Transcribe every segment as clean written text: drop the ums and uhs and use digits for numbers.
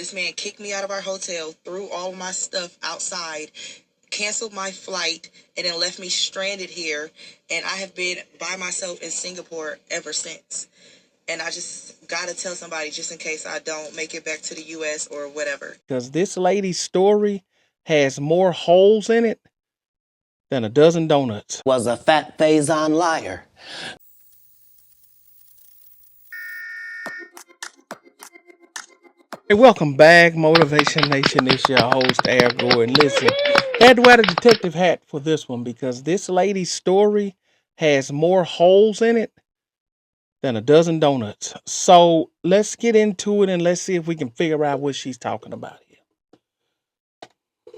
this man kicked me out of our hotel, threw all my stuff outside, canceled my flight, and then left me stranded here. And I have been by myself in Singapore ever since. And I just gotta tell somebody just in case I don't make it back to the US or whatever. Because this lady's story has more holes in it than a dozen donuts. Was a fat Faison liar. Hey, welcome back, Motivation Nation. It's your host, Air Gordon. Listen, I had to wear the detective hat for this one because this lady's story has more holes in it than a dozen donuts. So let's get into it and let's see if we can figure out what she's talking about here.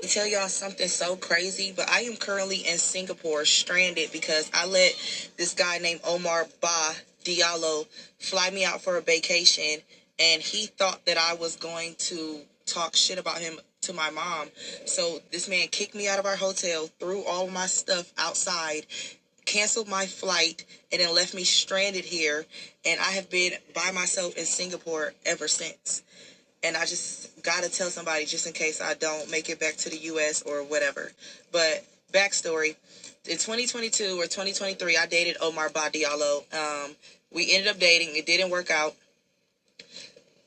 To tell y'all something so crazy, but I am currently in Singapore stranded because I let this guy named Omar Ba Diallo fly me out for a vacation, and he thought that I was going to talk shit about him to my mom. So this man kicked me out of our hotel, threw all my stuff outside, canceled my flight, and then left me stranded here. And I have been by myself in Singapore ever since. And I just gotta tell somebody just in case I don't make it back to the US or whatever. But backstory, in 2022 or 2023, I dated Omar Ba Diallo. We ended up dating. It didn't work out.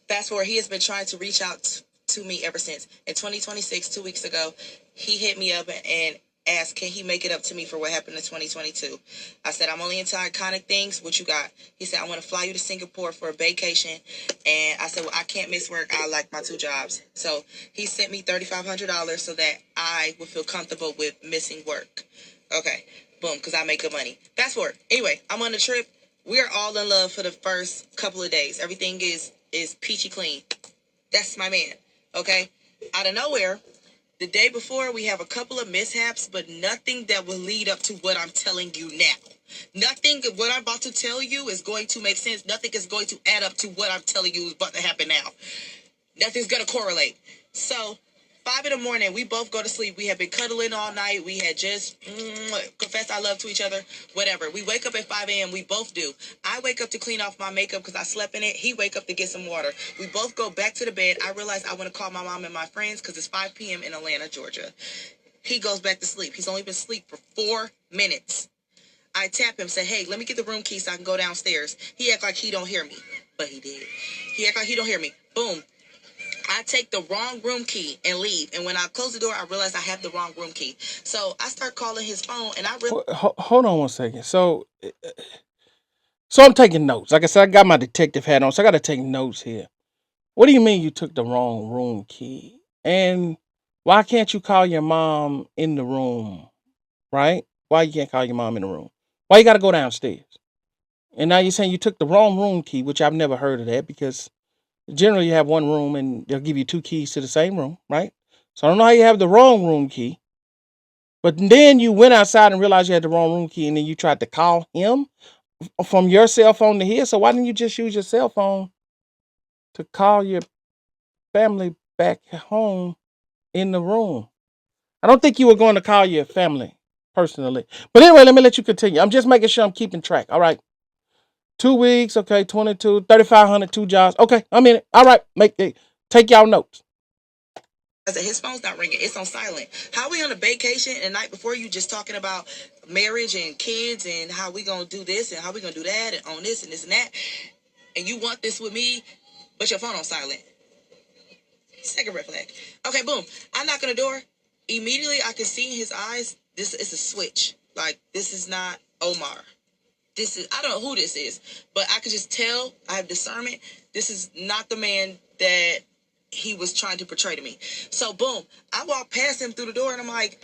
Fast forward, he has been trying to reach out to me ever since. In 2026, 2 weeks ago, he hit me up and asked, can he make it up to me for what happened in 2022? I said, I'm only into iconic things. What you got? He said, I want to fly you to Singapore for a vacation. And I said, well, I can't miss work. I like my two jobs. So he sent me $3,500 so that I would feel comfortable with missing work. Okay, boom, because I make good money. Fast forward. Anyway, I'm on the trip. We're all in love for the first couple of days. Everything is peachy clean. That's my man. Okay? Out of nowhere, the day before, we have a couple of mishaps, but nothing that will lead up to what I'm telling you now. Nothing of what I'm about to tell you is going to make sense. Nothing is going to add up to what I'm telling you is about to happen now. Nothing's going to correlate. So, 5 in the morning, we both go to sleep. We have been cuddling all night. We had just confessed our love to each other, whatever. We wake up at 5 a.m. We both do. I wake up to clean off my makeup because I slept in it. He wake up to get some water. We both go back to the bed. I realize I want to call my mom and my friends because it's 5 p.m. in Atlanta, Georgia. He goes back to sleep. He's only been asleep for 4 minutes. I tap him, say, hey, let me get the room key so I can go downstairs. He act like he don't hear me, but he did. He act like he don't hear me. Boom. I take the wrong room key and leave. And when I close the door, I realize I have the wrong room key. So I start calling his phone, and I realize... Hold on one second. So I'm taking notes. Like I said, I got my detective hat on, so I got to take notes here. What do you mean you took the wrong room key? And why can't you call your mom in the room? Right? Why you can't call your mom in the room? Why you got to go downstairs? And now you're saying you took the wrong room key, which I've never heard of that because generally you have one room and they'll give you two keys to the same room, right? So I don't know how you have the wrong room key. But then you went outside and realized you had the wrong room key and then you tried to call him from your cell phone to his. So why didn't you just use your cell phone to call your family back home in the room? I don't think you were going to call your family personally. But anyway, let me let you continue. I'm just making sure I'm keeping track. All right. 2 weeks. Okay. 22, 3,500, 2 jobs. Okay. I'm in it. All right. Take y'all notes. his phone's not ringing. It's on silent. How we on a vacation and the night before you just talking about marriage and kids and how we going to do this and how we going to do that and on this and that. And you want this with me, but your phone on silent. Second red flag. Okay, boom. I knock on the door. Immediately, I can see in his eyes, this is a switch. Like, this is not Omar. I don't know who this is, but I could just tell, I have discernment. This is not the man that he was trying to portray to me. So, boom. I walk past him through the door, and I'm like,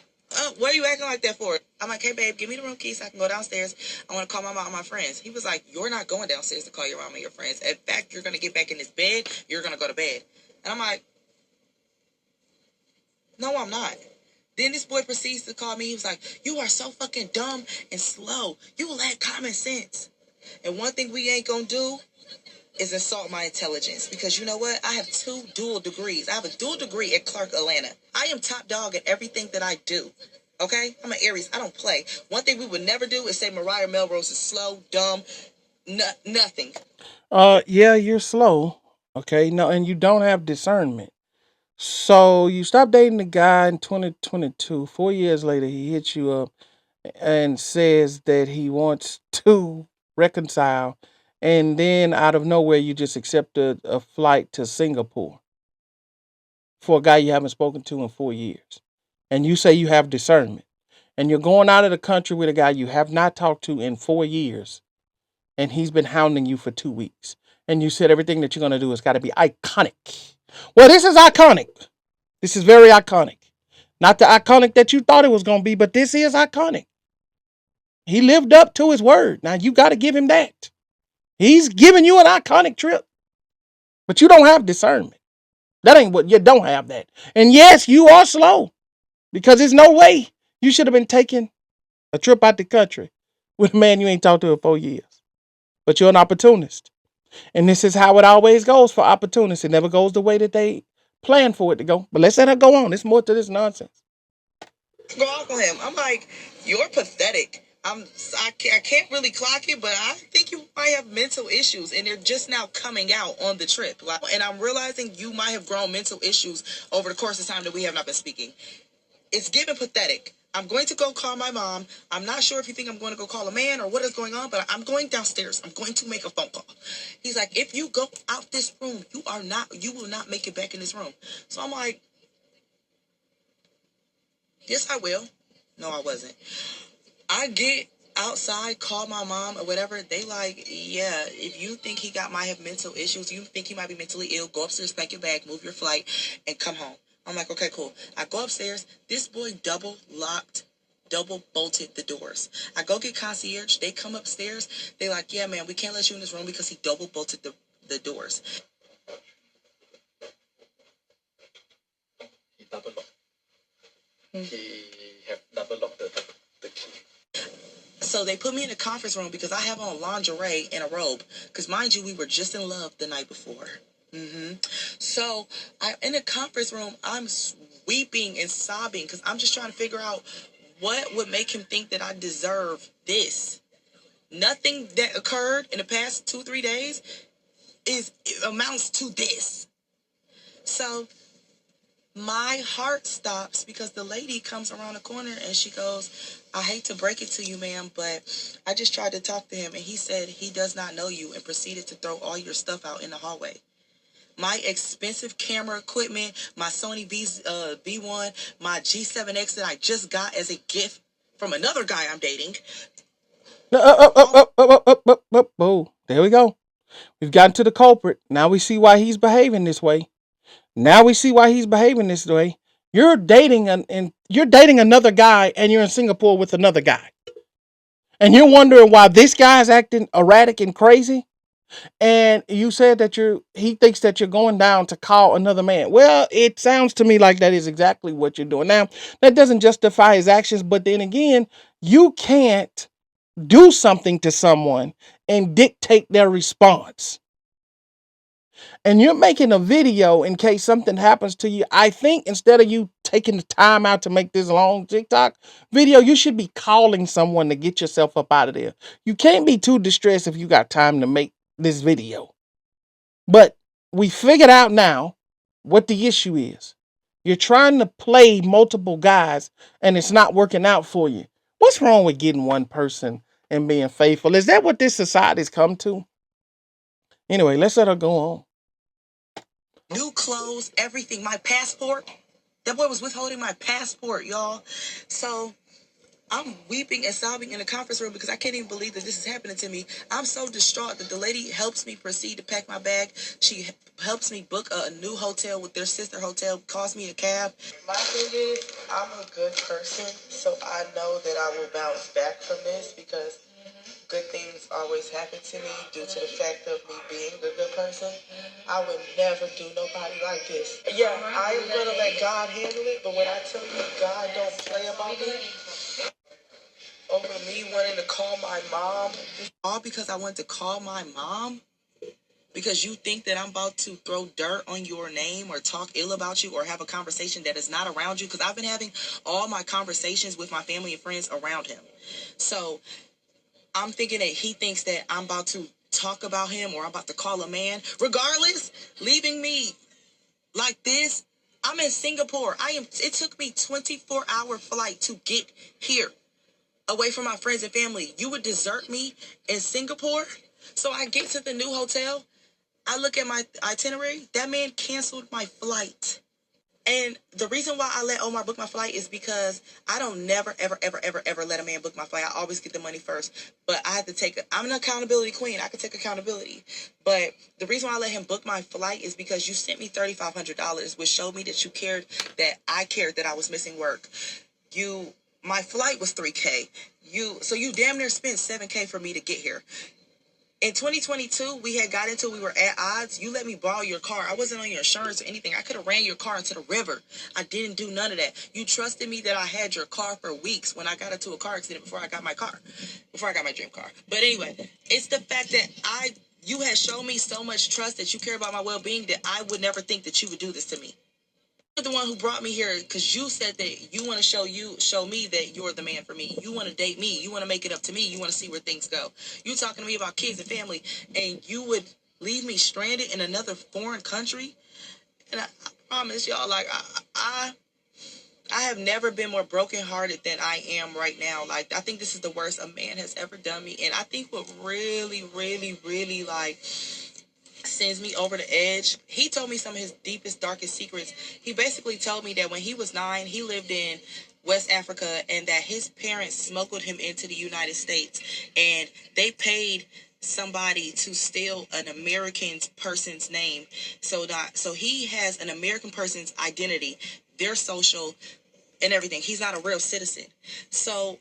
what are you acting like that for? I'm like, hey, babe, give me the room key so I can go downstairs. I want to call my mom and my friends. He was like, you're not going downstairs to call your mom and your friends. In fact, you're going to get back in this bed. You're going to go to bed. And I'm like, no, I'm not. Then this boy proceeds to call me. He was like, you are so fucking dumb and slow. You lack common sense. And one thing we ain't going to do is insult my intelligence. Because you know what? I have 2 dual degrees. I have a dual degree at Clark, Atlanta. I am top dog at everything that I do. Okay? I'm an Aries. I don't play. One thing we would never do is say Mariah Melrose is slow, dumb, nothing. Yeah, you're slow. Okay. No, and you don't have discernment. So you stopped dating the guy in 2022. 4 years later, he hits you up and says that he wants to reconcile. And then out of nowhere, you just accept a flight to Singapore for a guy you haven't spoken to in 4 years. And you say you have discernment. And you're going out of the country with a guy you have not talked to in 4 years. And he's been hounding you for 2 weeks. And you said everything that you're going to do has got to be iconic. Well, this is iconic. This is very iconic. Not the iconic that you thought it was going to be, but this is iconic. He lived up to his word. Now you got to give him that. He's giving you an iconic trip, but you don't have discernment. That ain't what you don't have that. And yes, you are slow because there's no way you should have been taking a trip out the country with a man you ain't talked to in 4 years. But you're an opportunist. And this is how it always goes for opportunists. It never goes the way that they plan for it to go. But let's let her go on. There's more to this nonsense. Go off on him. I'm like, you're pathetic. I can't really clock it, but I think you might have mental issues, and they're just now coming out on the trip. And I'm realizing you might have grown mental issues over the course of time that we have not been speaking. It's given pathetic. I'm going to go call my mom. I'm not sure if you think I'm going to go call a man or what is going on, but I'm going downstairs. I'm going to make a phone call. He's like, if you go out this room, you will not make it back in this room. So I'm like, yes, I will. No, I wasn't. I get outside, call my mom or whatever. They like, yeah, if you think he might have mental issues, you think he might be mentally ill, go upstairs, pack your bag, move your flight, and come home. I'm like, okay, cool. I go upstairs. This boy double bolted the doors. I go get concierge. They come upstairs. They like, yeah, man, we can't let you in this room because he double bolted the doors. He double locked. He have double locked the key. So they put me in a conference room because I have on lingerie and a robe. Because mind you, we were just in love the night before. So I'm in a conference room. I'm weeping and sobbing because I'm just trying to figure out what would make him think that I deserve this. Nothing that occurred in the past 2-3 days amounts to this. So my heart stops because the lady comes around the corner and she goes, I hate to break it to you, ma'am, but I just tried to talk to him and he said he does not know you and proceeded to throw all your stuff out in the hallway. My expensive camera equipment, my Sony V1, my G7X that I just got as a gift from another guy I'm dating. Oh, there we go. We've gotten to the culprit. Now we see why he's behaving this way. You're dating another guy and you're in Singapore with another guy. And you're wondering why this guy's acting erratic and crazy. And you said that he thinks that you're going down to call another man. Well, it sounds to me like that is exactly what you're doing. Now, that doesn't justify his actions, but then again, you can't do something to someone and dictate their response. And you're making a video in case something happens to you. I think instead of you taking the time out to make this long TikTok video, you should be calling someone to get yourself up out of there. You can't be too distressed if you got time to make this video. But we figured out now what the issue is. You're trying to play multiple guys and it's not working out for you. What's wrong with getting one person and being faithful? Is that what this society's come to? Anyway, let's let her go on. New clothes, everything, my passport. That boy was withholding my passport, y'all. So I'm weeping and sobbing in the conference room because I can't even believe that this is happening to me. I'm so distraught that the lady helps me proceed to pack my bag. She helps me book a new hotel with their sister hotel, calls me a cab. My thing is, I'm a good person, so I know that I will bounce back from this because good things always happen to me due to the fact of me being a good person. I would never do nobody like this. Yeah, I am going to let God handle it, but when I tell you God don't play about me, over me wanting to call my mom, all because I wanted to call my mom, because you think that I'm about to throw dirt on your name or talk ill about you or have a conversation that is not around you, because I've been having all my conversations with my family and friends around him. So I'm thinking that he thinks that I'm about to talk about him or I'm about to call a man. Regardless, leaving me like this I'm in Singapore. It took me 24-hour flight to get here, away from my friends and family. You would desert me in Singapore? So I get to the new hotel. I look at my itinerary. That man canceled my flight. And the reason why I let Omar book my flight is because I don't never, ever, ever, ever, ever let a man book my flight. I always get the money first. But I have to I'm an accountability queen. I can take accountability. But the reason why I let him book my flight is because you sent me $3,500, which showed me that you cared, that I cared that I was missing work. My flight was $3K. So you damn near spent $7K for me to get here. In 2022, we were at odds. You let me borrow your car. I wasn't on your insurance or anything. I could have ran your car into the river. I didn't do none of that. You trusted me that I had your car for weeks when I got into a car accident before I got my dream car. But anyway, it's the fact that you had shown me so much trust that you care about my well-being that I would never think that you would do this to me. You're the one who brought me here because you said that you want to show me that you're the man for me. You want to date me. You want to make it up to me. You want to see where things go. You talking to me about kids and family, and you would leave me stranded in another foreign country. And I promise y'all, like I have never been more brokenhearted than I am right now. Like, I think this is the worst a man has ever done me. And I think what really, really, really like sends me over the edge. He told me some of his deepest, darkest secrets. He basically told me that when he was 9, he lived in West Africa, and that his parents smuggled him into the United States, and they paid somebody to steal an American person's name, so he has an American person's identity, their social, and everything. He's not a real citizen, so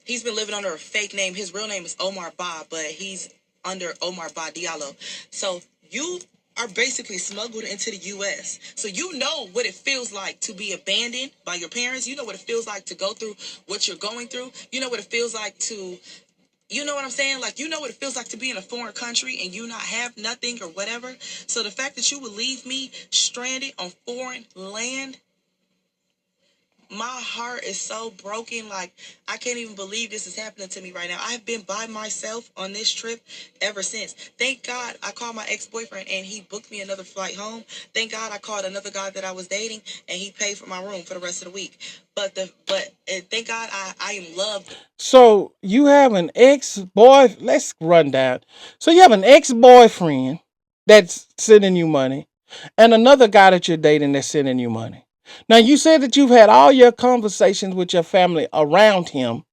he's been living under a fake name. His real name is Omar Ba, but he's under Omar Ba Diallo. So you are basically smuggled into the U.S. So you know what it feels like to be abandoned by your parents. You know what it feels like to go through what you're going through. You know what it feels like you know what I'm saying? Like, you know what it feels like to be in a foreign country and you not have nothing or whatever. So the fact that you would leave me stranded on foreign land, my heart is so broken. Like, I can't even believe this is happening to me right now. I've been by myself on this trip ever since. Thank God I called my ex-boyfriend and he booked me another flight home. Thank God I called another guy that I was dating and he paid for my room for the rest of the week. But thank God I am loved. So you have an ex-boy. Let's run down. So you have an ex-boyfriend that's sending you money, and another guy that you're dating that's sending you money. Now, you said that you've had all your conversations with your family around him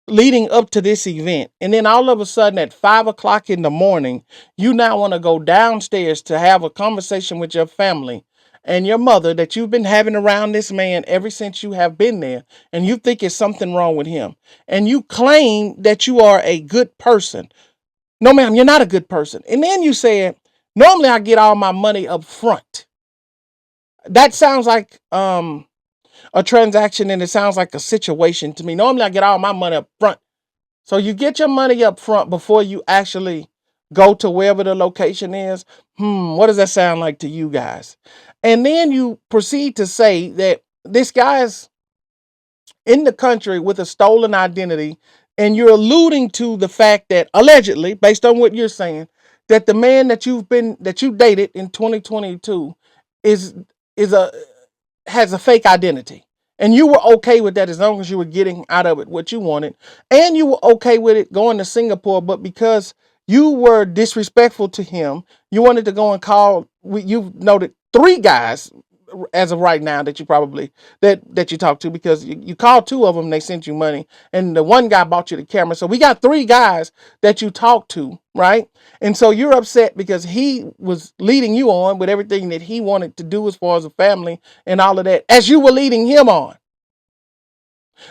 leading up to this event. And then all of a sudden at 5 o'clock in the morning, you now want to go downstairs to have a conversation with your family and your mother that you've been having around this man ever since you have been there. And you think it's something wrong with him. And you claim that you are a good person. No, ma'am, you're not a good person. And then you said, normally I get all my money up front. That sounds like a transaction, and it sounds like a situation to me. Normally I get all my money up front. So you get your money up front before you actually go to wherever the location is. What does that sound like to you guys? And then you proceed to say that this guy's in the country with a stolen identity, and you're alluding to the fact that allegedly, based on what you're saying, that the man that you dated in 2022 is has a fake identity. And you were okay with that as long as you were getting out of it what you wanted. And you were okay with it going to Singapore, but because you were disrespectful to him, you wanted to go and call, you've noted 3 guys as of right now that you probably, that you talked to, because you called 2 of them, they sent you money, and the one guy bought you the camera. So we got 3 guys that you talked to, right? And so you're upset because he was leading you on with everything that he wanted to do as far as a family and all of that, as you were leading him on.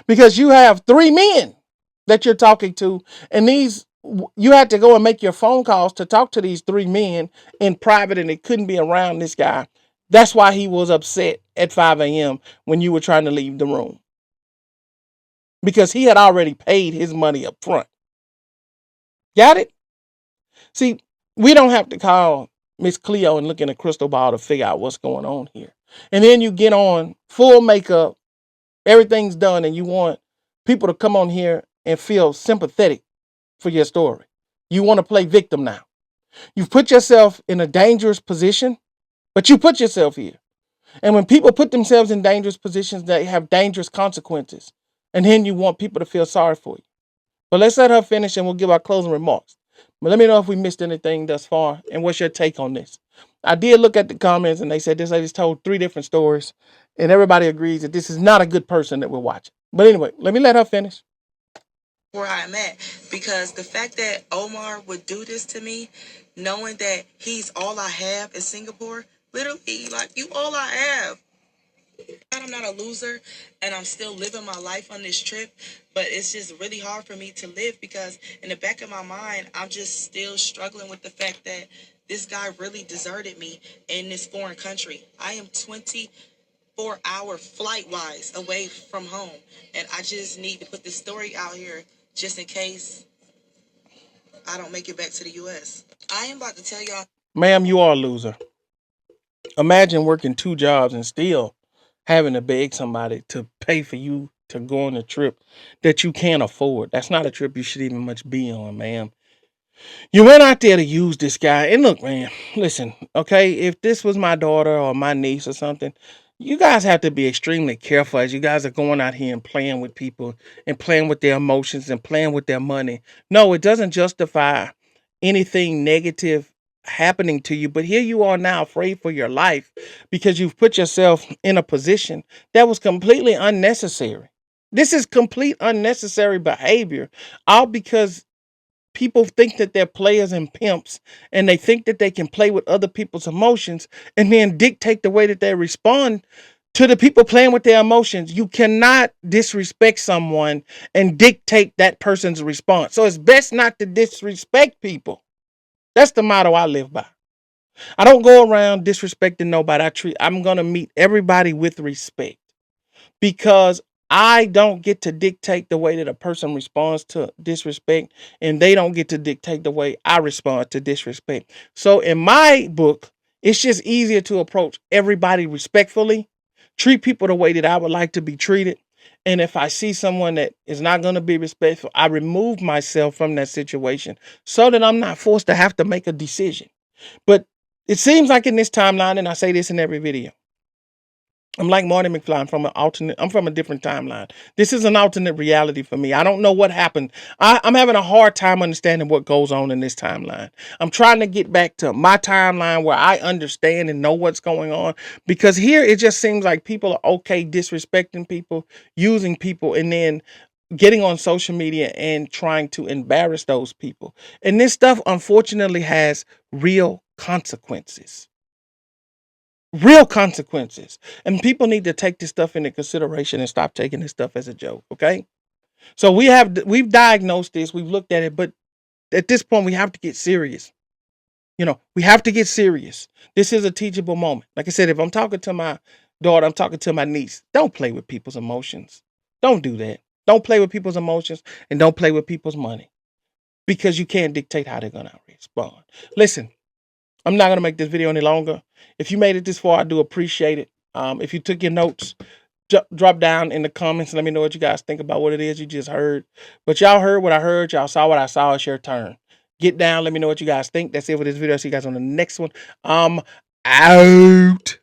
Because you have 3 men that you're talking to, and you had to go and make your phone calls to talk to these 3 men in private, and it couldn't be around this guy. That's why he was upset at 5 a.m. when you were trying to leave the room. Because he had already paid his money up front. Got it? See, we don't have to call Miss Cleo and look in a crystal ball to figure out what's going on here. And then you get on full makeup, everything's done, and you want people to come on here and feel sympathetic for your story. You want to play victim now. You've put yourself in a dangerous position, but you put yourself here. And when people put themselves in dangerous positions, they have dangerous consequences. And then you want people to feel sorry for you. But let's let her finish and we'll give our closing remarks. But let me know if we missed anything thus far and what's your take on this. I did look at the comments and they said this lady's told 3 different stories and everybody agrees that this is not a good person that we're watching. But anyway, let me let her finish. Where I'm at, because the fact that Omar would do this to me, knowing that he's all I have in Singapore, literally, like, you all I have. I'm not a loser and I'm still living my life on this trip, but it's just really hard for me to live because in the back of my mind, I'm just still struggling with the fact that this guy really deserted me in this foreign country. I am 24-hour flight wise away from home, and I just need to put this story out here just in case I don't make it back to the US. I am about to tell y'all. Ma'am, you are a loser. Imagine working 2 jobs and still having to beg somebody to pay for you to go on a trip that you can't afford. That's not a trip you should even much be on, ma'am. You went out there to use this guy. And look, man, listen, okay, if this was my daughter or my niece or something, you guys have to be extremely careful as you guys are going out here and playing with people and playing with their emotions and playing with their money. No, it doesn't justify anything negative happening to you. But here you are now afraid for your life because you've put yourself in a position that was completely unnecessary. This is complete unnecessary behavior, all because people think that they're players and pimps and they think that they can play with other people's emotions and then dictate the way that they respond to the people playing with their emotions. You cannot disrespect someone and dictate that person's response. So it's best not to disrespect people. That's the motto I live by. I don't go around disrespecting nobody. I'm going to meet everybody with respect because I don't get to dictate the way that a person responds to disrespect, and they don't get to dictate the way I respond to disrespect. So in my book, it's just easier to approach everybody respectfully, treat people the way that I would like to be treated. And if I see someone that is not going to be respectful, I remove myself from that situation so that I'm not forced to have to make a decision. But it seems like in this timeline, and I say this in every video, I'm like Marty McFly. I'm from a different timeline. This is an alternate reality for me. I don't know what happened. I'm having a hard time understanding what goes on in this timeline. I'm trying to get back to my timeline where I understand and know what's going on. Because here it just seems like people are okay disrespecting people, using people, and then getting on social media and trying to embarrass those people. And this stuff, unfortunately, has real consequences. Real consequences. And people need to take this stuff into consideration and stop taking this stuff as a joke, okay? So we've diagnosed this, we've looked at it, but at this point we have to get serious. We have to get serious. This is a teachable moment. Like I said, if I'm talking to my daughter, I'm talking to my niece, don't play with people's emotions. Don't do that. Don't play with people's emotions and don't play with people's money because you can't dictate how they're going to respond. Listen, I'm not going to make this video any longer. If you made it this far, I do appreciate it. If you took your notes, drop down in the comments and let me know what you guys think about what it is you just heard. But y'all heard what I heard. Y'all saw what I saw. It's your turn. Get down. Let me know what you guys think. That's it for this video. See you guys on the next one. Out.